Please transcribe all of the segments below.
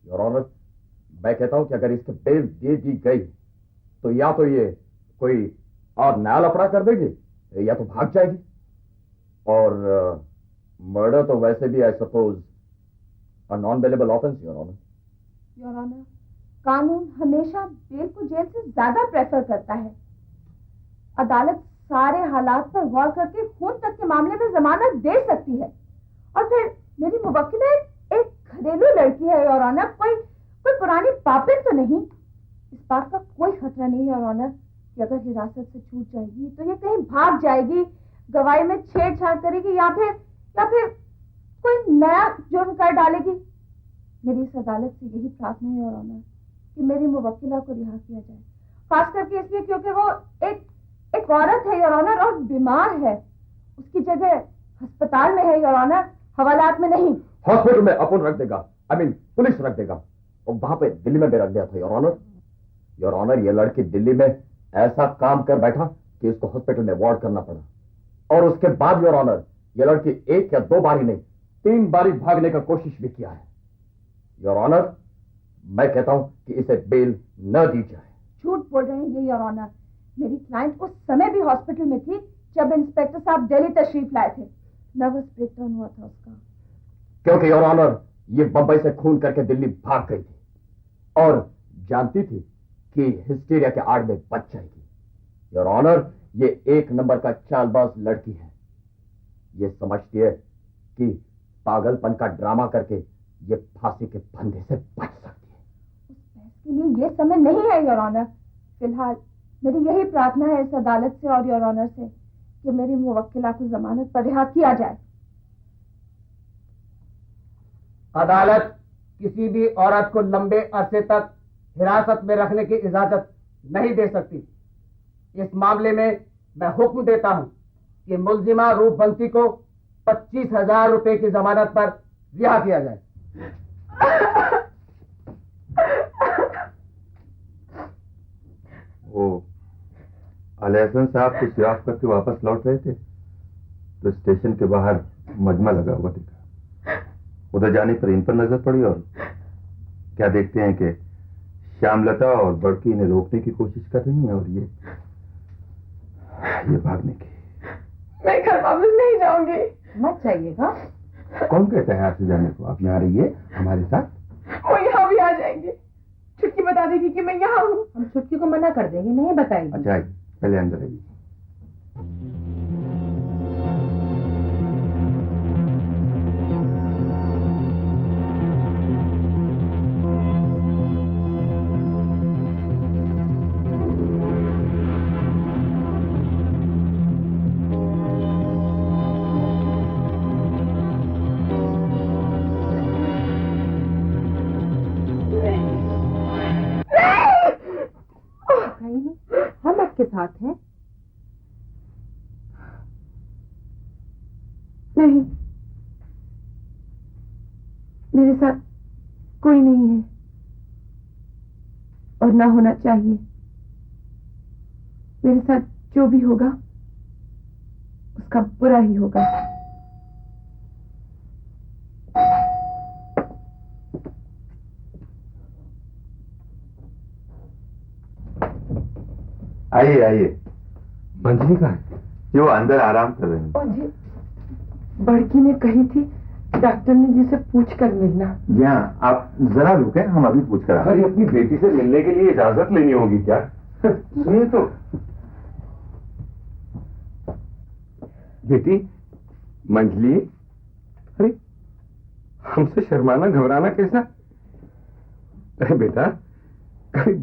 Your honour, मैं कहता हूं कि अगर इसके बेल दे दी गई तो या तो ये कोई और नया लफड़ा कर देगी या तो भाग जाएगी। और मर्डर तो वैसे भी I suppose a non bailable offence your honour. Your honour, कानून हमेशा बेल को जेल से ज्यादा प्रेफर करता है। अदालत सारे हालात पर गौर करके खून तक के मामले में जमानत दे सकती है। और फिर मेरी मुवक्किला एक घरेलू लड़की है योर ऑनर, कोई पुरानी पापिन तो नहीं। इस बात का कोई खतरा नहीं योर ऑनर कि अगर हिरासत से छूट जाएगी तो ये कहीं भाग जाएगी, गवाही में छेड़छाड़ करेगी या फिर कोई नया जुर्म कर डालेगी। मेरी इस अदालत से यही प्रार्थना है योर ऑनर कि मेरी मुवक्किला को रिहा किया जाए, खास करके इसलिए क्योंकि वो एक औरत है योर ऑनर और बीमार है। उसकी जगह अस्पताल में है योर ऑनर, हवालात में नहीं। हॉस्पिटल में अपन रख देगा, पुलिस रख देगा। और वहां पे दिल्ली में भी रख दिया था योर ऑनर। योर ऑनर, ये लड़की दिल्ली में ऐसा काम कर बैठा कि इसको हॉस्पिटल में वार्ड करना पड़ा। और उसके बाद योर ऑनर, ये लड़की एक या दो बारी नहीं 3 बारी भागने का कोशिश भी किया है। योर ऑनर, मैं कहता हूं कि इसे बेल न दी जाए। झूठ बोल रहे हैं ये योर ऑनर। मेरी क्लाइंट उस समय भी हॉस्पिटल में थी जब इंस्पेक्टर साहब दिल्ली तशरीफ लाए थे। नर्वस ब्रेकडाउन हुआ था उसका। क्योंकि योर ऑनर, ये बंबई से खून करके दिल्ली भाग गई थी और जानती थी कि हिस्टीरिया के आड़ में बच जाएगी। योर ऑनर, ये 1 नंबर का चालबाज लड़की है। ये समझती है कि पागलपन का ड्रामा करके ये फांसी के फंदे से बच सकती है। उस बहस के लिए ये समय नहीं है योर ऑनर। फिलहाल मेरी यही प्रार्थना है इस अदालत से और योर ऑनर से कि मेरी मुवक्किला को जमानत पर रिहा किया जाए। अदालत किसी भी औरत को लंबे अरसे तक हिरासत में रखने की इजाजत नहीं दे सकती। इस मामले में मैं हुक्म देता हूं कि मुल्जिमा रूपवंती को 25,000 रुपए की जमानत पर रिहा किया जाए। वो अलेहसन साहब कुछ याद करके वापस लौट रहे थे तो स्टेशन के बाहर मजमा लगा हुआ दिखा। उधर जाने पर इन पर नजर पड़ी और क्या देखते हैं कि श्यामलता और बड़की इन्हें रोकने की कोशिश कर रही हैं और ये भागने की। मैं घर वापस नहीं जाऊंगी। मत जाइएगा। कौन कहता है आपसे जाने को? आप यहाँ रहिए हमारे साथ। वो यहाँ भी आ जाएंगे। छुटकी बता देगी कि मैं यहाँ हूँ। हम छुटकी को मना कर देंगे, नहीं बताएगी। अच्छा आइए, पहले अंदर आइए। हम आपके साथ हैं। नहीं, मेरे साथ कोई नहीं है और ना होना चाहिए। मेरे साथ जो भी होगा उसका बुरा ही होगा। आइए आइए। मंजरी कहाँ है? ये वो अंदर आराम कर रहे हैं। जी, बड़की ने कही थी डॉक्टर ने जिसे पूछ कर मिलना। जी हाँ, आप जरा रुके, हम अभी पूछ कर अरे अपनी बेटी से मिलने के लिए इजाजत लेनी होगी क्या? सुनिए तो। बेटी मंजली, अरे हमसे शर्माना घबराना कैसा? अरे बेटा, कभी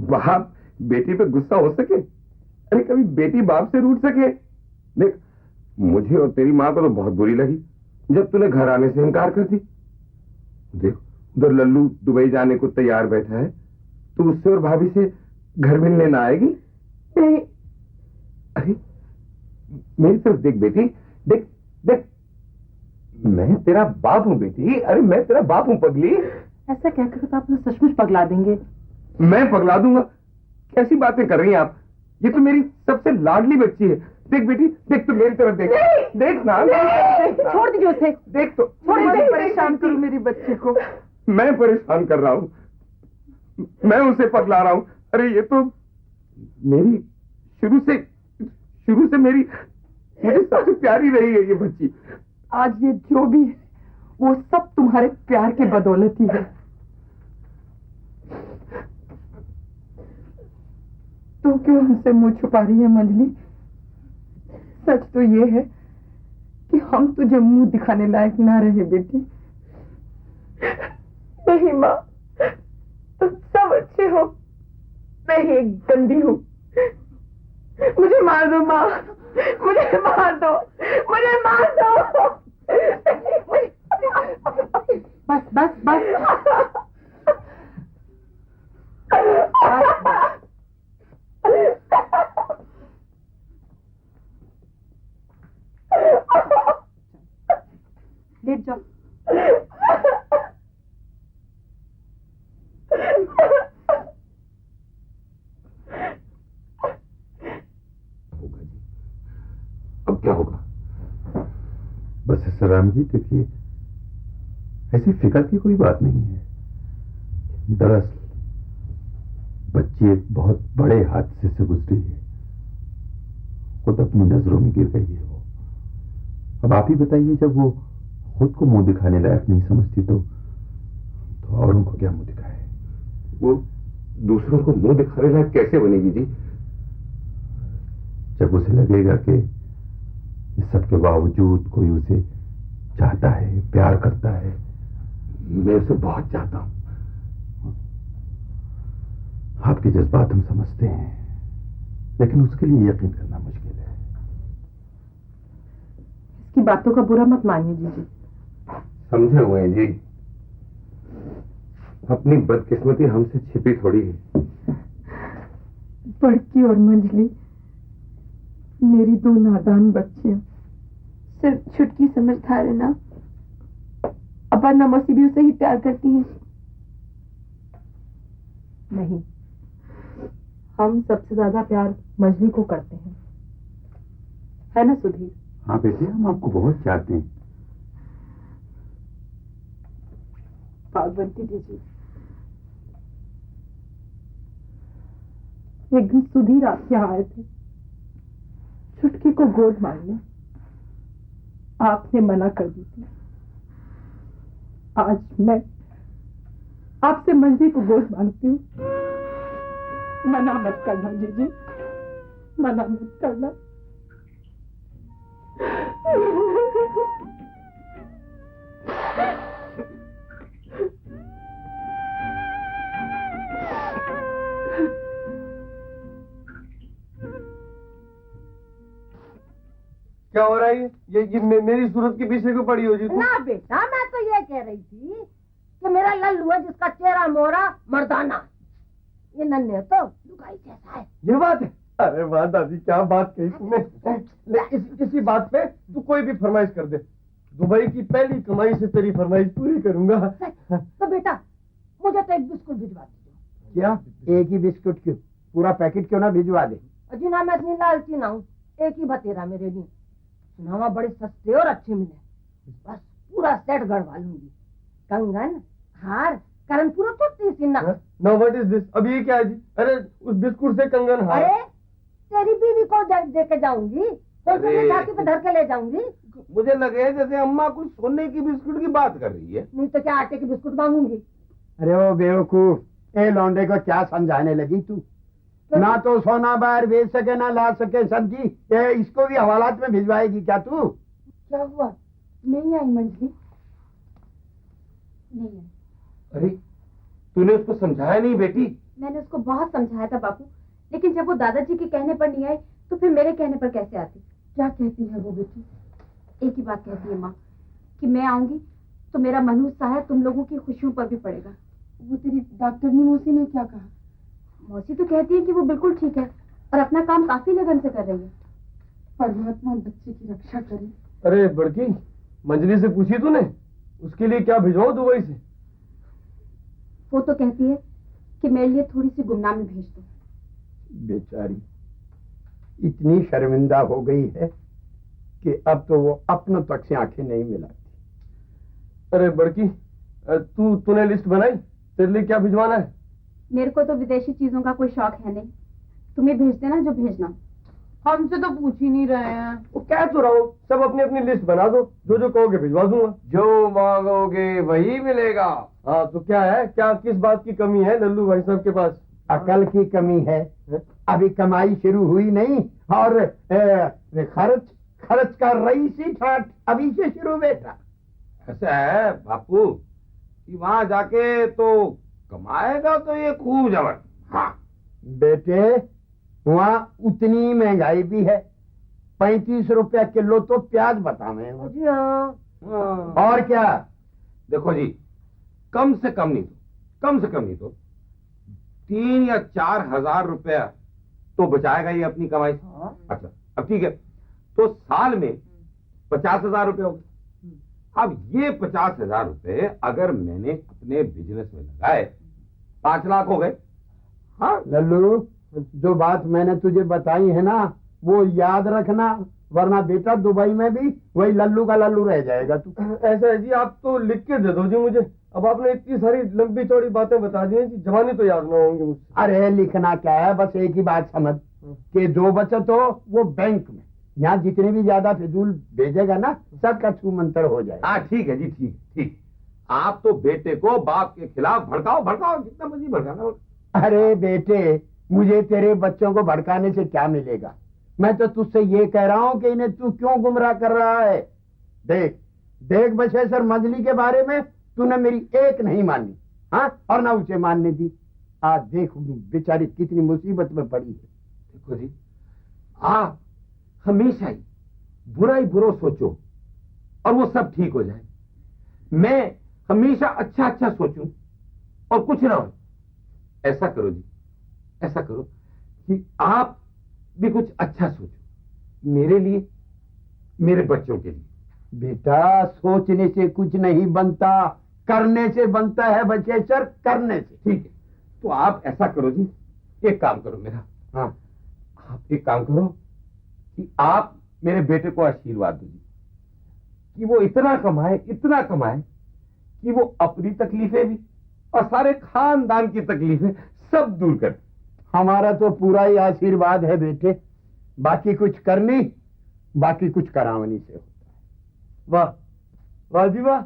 बाप बेटी पे गुस्सा हो सके? अरे कभी बेटी बाप से रूठ सके? देख, मुझे और तेरी माँ को तो बहुत बुरी लगी जब तूने घर आने से इनकार कर दी। देख, उधर लल्लू दुबई जाने को तैयार बैठा है, तू उससे और भाभी से घर मिलने ना आएगी? नहीं। अरे मेरी तरफ देख बेटी, देख देख, मैं तेरा बाप हूं बेटी। अरे मैं तेरा बाप हूं पगली। ऐसा कहकर तो आप उसे सचमुच पगला देंगे। मैं पगला दूंगा? कैसी बातें कर रही हैं आप? ये तो मेरी सबसे लाडली बच्ची है। देख बेटी, देख तो मेरी तरफ देख। देख ना, छोड़ दीजिए उसे। देख तो। छोड़ दीजिए, परेशान करो मेरी बच्ची को। मैं परेशान कर रहा हूं, मैं उसे पगला रहा हूं। अरे ये तो मेरी शुरू से मेरी मुझे सबसे प्यारी रही है ये बच्ची। आज ये जो भी है वो सब तुम्हारे प्यार की बदौलत ही है। तो क्यों हमसे मुंह छुपा रही है मंजली? सच तो ये है कि हम तुझे मुंह दिखाने लायक ना रहे बेटी। नहीं माँ, तुम सब अच्छे हो, मैं ही एक गंदी हूँ। मुझे मार दो माँ, मुझे मार दो, मुझे मार दो। बस बस बस लेट जाओ। होगा जी, अब क्या होगा? बस ऐसा राम जी, देखिए ऐसी फिक्र की कोई बात नहीं है। दरअसल बच्ची एक बहुत बड़े हादसे से गुजरी है, खुद अपनी नजरों में गिर गई है वो। अब आप ही बताइए, जब वो खुद को मुंह दिखाने लायक नहीं समझती तो औरों को क्या मुंह दिखाए? वो दूसरों को मुंह दिखाने लायक कैसे बनेगी जी? जब उसे लगेगा कि इस सब के बावजूद कोई उसे चाहता है, प्यार करता है। मैं उसे बहुत चाहता हूं। आपके जज्बात हम समझते हैं, लेकिन उसके लिए यकीन करना मुश्किल है। इसकी बातों का बुरा मत मानिए जीजी। समझे हुए हैं जी, अपनी बदकिस्मती हमसे छिपी थोड़ी है। बड़की और मंजली मेरी दो नादान बच्चियां, सिर्फ छुटकी समझदार है ना। अब्बा नमोसी भी उसे ही प्यार करती हैं। नहीं, हम सबसे ज्यादा प्यार मंजली को करते हैं, है ना सुधीर? हाँ बेटे, हम आपको बहुत चाहते हैं। पार्वती दीजिए। एक दिन सुधीर आपके यहाँ आए थे छुटकी को गोद मांगने, आपने मना कर दी थी। आज मैं आपसे मंजली को गोद मांगती हूँ। मना मत करना जीजी, मना मत करना। क्या हो रहा है? ये मेरी सूरत के पीछे क्यों पड़ी हो जी? ना बेटा, मैं तो ये कह रही थी कि मेरा लल्लू है जिसका चेहरा मोरा मर्दाना, ये नन्हे तो लुगाई जैसा है। ये बात है? अरे वाह दादी, क्या बात कही तुमने। इसी बात पे तू कोई भी फरमाइश कर दे, दुबई की पहली कमाई से तेरी फरमाइश पूरी करूंगा। तो बेटा मुझे तो एक बिस्कुट भिजवा दीजिए। क्या? एक ही बिस्कुट क्यों, पूरा पैकेट क्यों ना भिजवा दे? जी ना, मैं इतनी लालची ना हूँ, एक ही बतेरा मेरे लिए। सुनावा बड़े सस्ते और अच्छे मिले, बस पूरा सेट गड़वा लूंगी। कंगन, हार, करनपुरा तो 30 ना। No, what is this? अब ये क्या है जी? अरे उस बिस्कुट से कंगन हार? अरे तेरी बीवी को दे के जाऊंगी, तो छाती पे धर के ले जाऊंगी। मुझे लगे जैसे अम्मा कुछ सोने की बिस्कुट की बात कर रही है। नहीं तो क्या आटे की बिस्कुट मांगूंगी? अरे ओ बेवकूफ, ए लौंडे को क्या समझाने लगी तू? ना तो सोना बाहर बेच सके ना ला सके सब्जी, इसको भी हवालात में भिजवाएगी क्या तू? क्या हुआ? नहीं आई मंजली? नहीं आई। अरे तूने उसको समझाया नहीं बेटी? मैंने उसको बहुत समझाया था बापू, लेकिन जब वो दादाजी के कहने पर नहीं आए तो फिर मेरे कहने पर कैसे आती? क्या कहती है वो बेटी? एक ही बात कहती है माँ कि मैं आऊंगी तो मेरा मनहूस साया तुम लोगों की खुशियों पर भी पड़ेगा। वो तेरी डॉक्टरनी मौसी ने क्या कहा? मौसी तो कहती है कि वो बिल्कुल ठीक है और अपना काम काफी लगन से कर रही है। परमात्मा बच्चे की रक्षा करे। अरे बड़की, मंजली से पूछी तूने? उसके लिए क्या भिजवाओ दुबई से? वो तो कहती है कि मेरे लिए थोड़ी सी गुमनामी भेज दो। बेचारी इतनी शर्मिंदा हो गई है कि अब तो वो अपनों तक से आंखें नहीं मिलाती। अरे बड़की, तूने लिस्ट बनाई? तेरे लिए क्या भिजवाना है? मेरे को तो विदेशी चीजों का कोई शौक है नहीं, तुम्हें भेज देना जो भेजना। हमसे तो पूछ ही नहीं रहे हैं। वो कह तो रहा हूँ, सब अपनी अपनी लिस्ट बना दो, जो जो कहोगे भिजवा दूंगा। जो मांगोगे वही मिलेगा। हाँ तो क्या है, क्या किस बात की कमी है लल्लू भाई साहब के पास? अकल की कमी है। अभी कमाई शुरू हुई नहीं और खर्च खर्च का रही सी ठाट अभी से शुरू बेटा। ऐसा है बापू कि वहां जाके तो कमाएगा तो ये खूब जबर। हाँ बेटे वहाँ उतनी महंगाई भी है, 35 रुपया किलो तो प्याज बतावे। जी हाँ। और क्या? देखो जी, कम से कम नहीं तो 3 या 4 हजार रुपया तो बचाएगा ये अपनी कमाई। अच्छा अब ठीक है, तो साल में 50,000 रुपये हो गए। अब ये 50,000 रुपये अगर मैंने अपने बिजनेस में लगाए 5 लाख हो गए। हाँ लल्लू, जो बात मैंने तुझे बताई है ना वो याद रखना, वरना बेटा दुबई में भी वही लल्लू का लल्लू रह जाएगा तू। ऐसा है जी, आप तो लिख के दे दो जी मुझे। अब आपने इतनी सारी लंबी चौड़ी बातें बता दी हैं जी, जवानी तो याद ना होंगी मुझसे। अरे लिखना क्या है, बस एक ही बात समझ कि जो बचत हो वो बैंक में, यहाँ जितने भी ज्यादा फिजूल भेजेगा ना सबका छू मंतर हो जाए। हाँ ठीक है जी, ठीक। आप तो बेटे को बाप के खिलाफ भड़काओ जितना मर्जी भड़काना। अरे बेटे, मुझे तेरे बच्चों को भड़काने से क्या मिलेगा? मैं तो तुझसे ये कह रहा हूँ कि इन्हें तू क्यों गुमराह कर रहा है। देख बशेसर मजली के बारे में तूने मेरी एक नहीं मानी, हाँ, और ना उसे मानने दी। आज देख बेचारी कितनी मुसीबत में पड़ी है। देखो जी, आप हमेशा ही बुरा सोचो और वो सब ठीक हो जाए। मैं हमेशा अच्छा सोचूं और कुछ ना हो। ऐसा करो जी, ऐसा करो कि आप भी कुछ अच्छा सोचो मेरे लिए, मेरे बच्चों के लिए। बेटा सोचने से कुछ नहीं बनता, करने से बनता है बशेसर, करने से। ठीक है, तो आप ऐसा करो जी, एक काम करो मेरा। हाँ, आप एक काम करो कि आप मेरे बेटे को आशीर्वाद दीजिए कि वो इतना कमाए कि वो अपनी तकलीफें भी और सारे खानदान की तकलीफें सब दूर कर। हमारा तो पूरा ही आशीर्वाद है बेटे, बाकी कुछ करनी, बाकी कुछ करावनी से होता है। वाह जी वाह,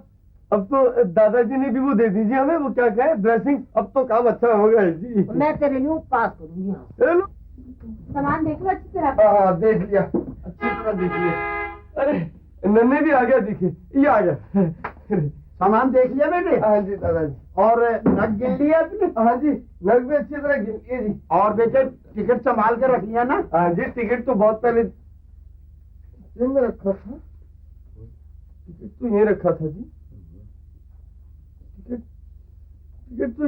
अब तो दादाजी ने भी वो दे दीजिए हमें, वो क्या कहे, ड्रेसिंग। अब तो काम अच्छा होगा जी। मैं तेरे लिए पास करूंगी। चलो सामान देख लो अच्छी तरह। हाँ देख लिया, अच्छी तरह देखिए। अरे नन्हे भी आ गया, देखिए ये आ गया। सामान देख लिया बेटे? हाँ जी दादाजी। और नग गिन लिया आपने? हाँ जी, नग भी अच्छी तरह गिन लिए जी। और बेटे टिकट संभाल कर रख लिया ना? हाँ जी, टिकट तो बहुत पहले में रखा था। टिकट तो यहीं रखा था जी। टिकट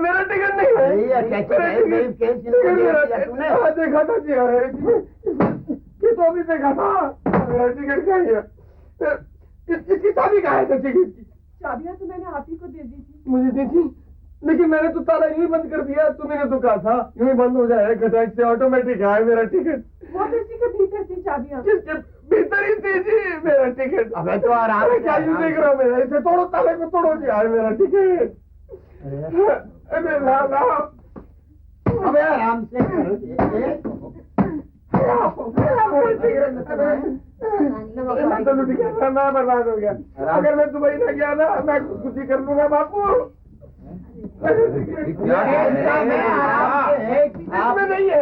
मेरा टिकट नहीं है। हाँ देखा था जी, ये तो अभी देखा था। मेरा टिकट क्या है? इसकी चाबी कहाँ है? टिकट की चाबियां तो मैंने आप ही को दे दी थी। मुझे दी थी, लेकिन मैंने तो ताला यूं ही बंद कर दिया। तुम्हें तो कहा था यूं ही बंद हो जाए, खटाक से ऑटोमेटिक है मेरा टिकट। वो किसी के भीतर थी चाबियां। किसके भीतर ही थी जी मेरा टिकट? अबे तो आराम से, क्या यूं देख रहा हूँ मेरा? इसे तोड़ो, ताले को तोड़ो जी। यार मेरा टिकट, अरे अबे आराम से करो। मैं बर्बाद हो गया। अगर मैं दुबई न गया ना, मैं खुशी कर लूंगा बापू। इसमें नहीं है,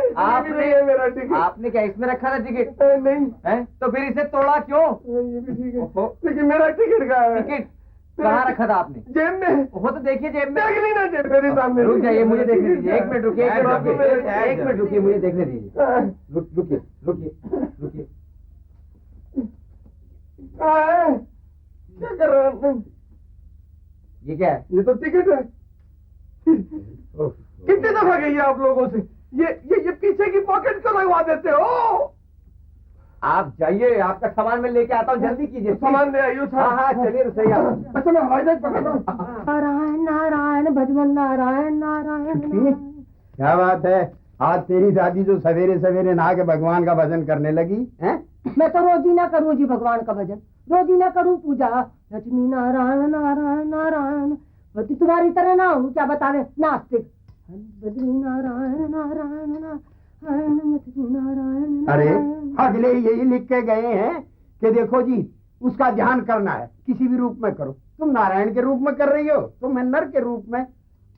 नहीं है मेरा टिकट। आपने क्या इसमें रखा था टिकट? नहीं है तो फिर इसे तोड़ा क्यों? ये भी ठीक है, लेकिन मेरा टिकट कहाँ है? टिकट कहाँ रखा था आपने? जेब में। वो तो देखिए जेब में। देख ली ना जेब मेरे सामने। रुक जाइए, मुझे देखने दीजिए। एक मिनट रुकिए, एक मिनट रुकिए, मुझे देखने दीजिए। रुकिए। क्या कर रहा है? ये क्या है? ये तो टिकट है। कितनी दफा गई है आप लोगों से? ये पीछे की पॉकेट को लगवा देते हो। आप जाइए, आपका सामान मैं लेके आता हूँ, जल्दी कीजिए। सामान ले आइयो। हाँ चलिए तो सही आप। अच्छा मैं हवाई जहाज पकड़ रहा हूँ। नारायण नारायण भजवन नारायण नारायण। क्या बात है, आज तेरी दादी जो सवेरे सवेरे नहा के भगवान का भजन करने लगी है? मैं तो रोज ही ना करूँ जी भगवान का भजन, रोज ही ना करूँ पूजा। लक्ष्मी नारायण नारायण नारायण, बल्कि तुम्हारी तरह ना हूँ क्या बतावे नास्तिक। बद्री नारायण नारायण नारायण लक्ष्मी नारायण। अरे अगले यही लिख के गए हैं कि देखो जी उसका ध्यान करना है, किसी भी रूप में करो। तुम नारायण के रूप में कर रही हो, तो मैं नर के रूप में,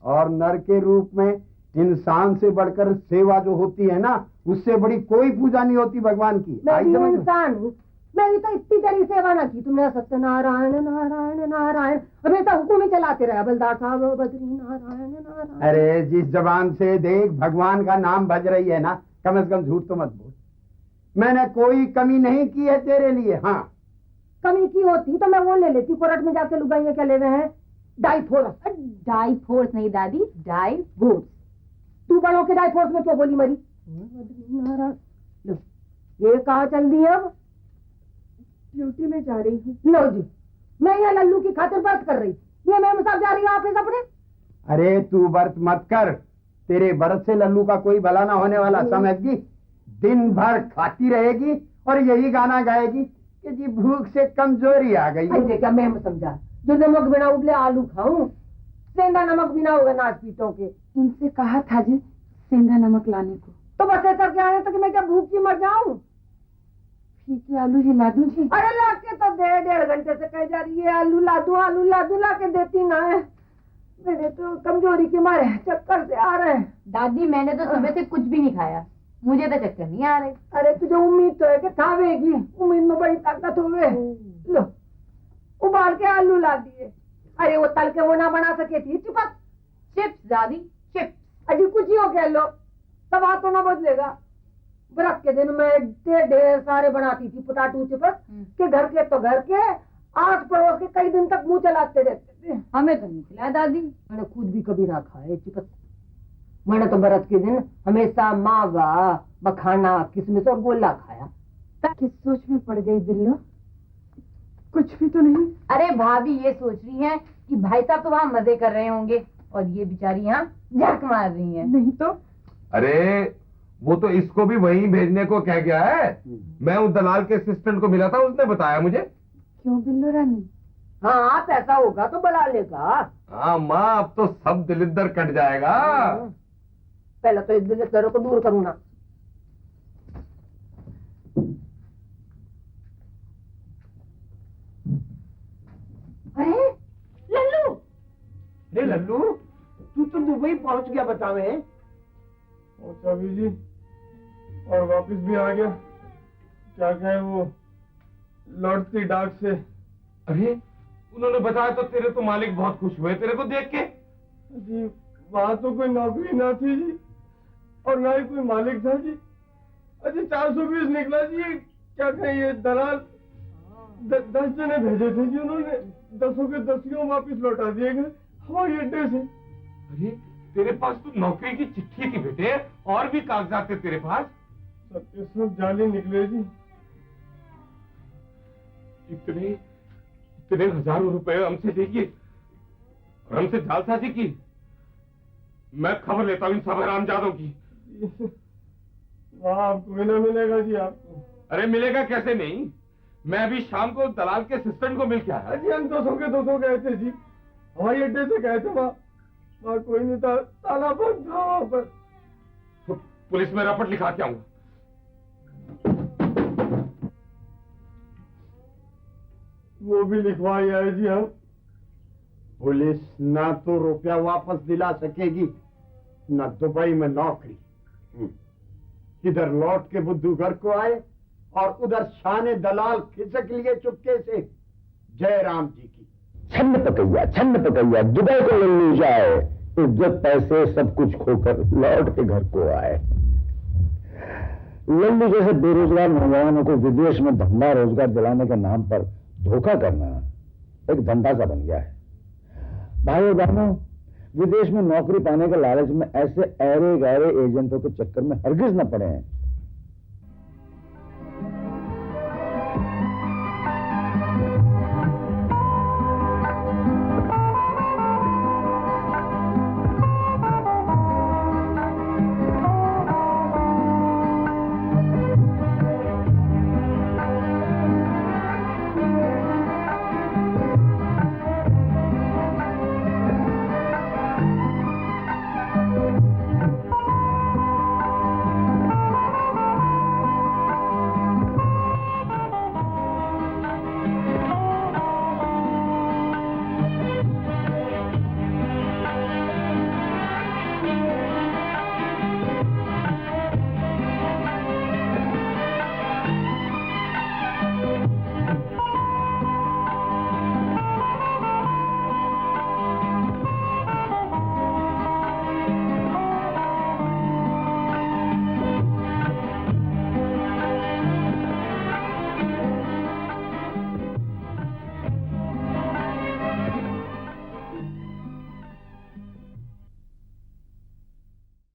और नर के रूप में इंसान से बढ़कर सेवा जो होती है ना, उससे बड़ी कोई पूजा नहीं होती भगवान की। मैं भी इंसान हूँ, मेरी तो इतनी तेरी सेवा ना की तुमने। सत्यनारायण नारायण नारायण हमेशा हुक्म ही चलाते रहे बलदार साहब। बद्री नारायण नारायण। अरे जिस जबान से देख भगवान का नाम भज रही है ना, कम से कम झूठ तो मत बोल। मैंने कोई कमी नहीं की है तेरे लिए। हाँ कमी की होती तो मैं वो ले लेती, कोर्ट में जाके लुगाइयां क्या ले रहे हैं, डाइफोर्स। डाइफोर्स नहीं दादी, डाइवोर्स। तू बड़ों के डाइफोर्स में क्यों बोली मरी? लो ये कहाँ चल दी अब? ड्यूटी में जा रही हूँ। लो जी, मैं यहाँ लल्लू की खातिर व्रत कर रही, ये मैम साहब जा रही है ऑफिस अपने। अरे तू व्रत मत कर, तेरे व्रत से लल्लू का कोई भला ना होने वाला, समझगी। दिन भर खाती रहेगी और यही गाना गाएगी कि जी भूख से कमजोरी आ गई। ऐसे क्या मैम समझा, जो नमक बिना उबले आलू खाऊं, सेंधा नमक बिना होगा नाच पीटों के। इनसे कहा था जी सेंधा नमक लाने को, तो बस ऐसा क्या आने तक मैं क्या भूखी मर जाऊं? फीके आलू हिला दूं जी? अरे ला के तो 1.5 घंटे से कह जा रही है आलू ला दूं ला के देती ना है। मेरे तो कमजोरी के मारे चक्कर से आ रहे हैं। दादी मैंने तो सुबह से कुछ भी नहीं खाया, मुझे तो चक्कर नहीं आ रहे। अरे तुझे उम्मीद तो है कि खावेगी, उम्मीद में बड़ी ताकत हुए। लो उबाल के आलू ला दिए। अरे वो तल के वो ना बना सके थी चिपस। चिप्स दादी, चिप्स। अजी कुछ ही हो गया लो, तब तो ना बदलेगा। व्रत के दिन में ढेर सारे बनाती थी पोटाटू चिपस के, घर के तो घर के, आस पड़ोस के कई दिन तक मुंह चलाते रहते थे। हमें तो नहीं खिलाया दादी। मैंने खुद भी कभी ना खाए चिपस। मैंने तो व्रत के दिन हमेशा मावा, मखाना, किशमिश और गोला खाया। किस सोच में पड़ गई बिल्लो? कुछ भी तो नहीं। अरे भाभी ये सोच रही हैं कि भाई साहब तो वहाँ मजे कर रहे होंगे और ये बेचारी यहाँ झक मार रही हैं। नहीं तो। अरे वो तो इसको भी वहीं भेजने को कह गया है। मैं उस दलाल के असिस्टेंट को मिला था, उसने बताया मुझे। क्यों बिल्लो रानी? हाँ पैसा होगा तो बुला लेगा। हाँ माँ, अब तो सब दिलिद्दर कट जाएगा। पहले तो इस दिलिद्दर को दूर करूँ ना। अरे लल्लू, अरे लल्लू तू तो दुबई पहुंच गया बतावे। पहुंचा भी जी और वापस भी आ गया। क्या कहे वो लौटती डाक से। अरे उन्होंने बताया तो तेरे तो मालिक बहुत खुश हुए तेरे को देख के। जी वहां तो कोई नौकरी ना थी जी, और ना ही कोई मालिक था जी। अजी 420 निकला जी। क्या कहें ये दलाल 10 जने भेजे थे जी उन्होंने, 10 के 10 वापिस लौटा दिए गए हवाई अड्डे से। अरे तेरे पास तो नौकरी की चिट्ठी थी बेटे, और भी कागजात थे तेरे पास। सबके सब जाली निकले जी। इतने हजारों रुपए हमसे लिए और हमसे जालसाजी की। मैं खबर लेता हूँ इन सब हरामजादों की। वहाँ आपको भी ना मिलेगा जी आपको। अरे मिलेगा कैसे नहीं, मैं अभी शाम को दलाल के असिस्टेंट को मिल के आया। जी हम 200 के 200 गए थे जी, हवाई अड्डे से गए थे। वहाँ कोई नहीं था, ताला बंद था वहाँ पर। तो पुलिस में रपट लिखा के आऊंगा। वो भी लिखवाई आए जी हम। पुलिस ना तो रुपया वापस दिला सकेगी, ना दुबई में नौकरी। इधर लौट के बुद्धू घर को आए और उधर शाने दलाल खिसक लिए चुपके से। जय राम जी की। छन्न पकैया दुबई को ले जाए, इज्जत पैसे सब कुछ खोकर लौट के घर को आए। लल्लू जैसे बेरोजगार नौजवानों को विदेश में धंधा रोजगार दिलाने के नाम पर धोखा करना एक धंधा सा बन गया है। भाई और बहनों, विदेश में नौकरी पाने के लालच में ऐसे ऐरे गहरे एजेंटों के चक्कर में हरगिज न पड़े हैं।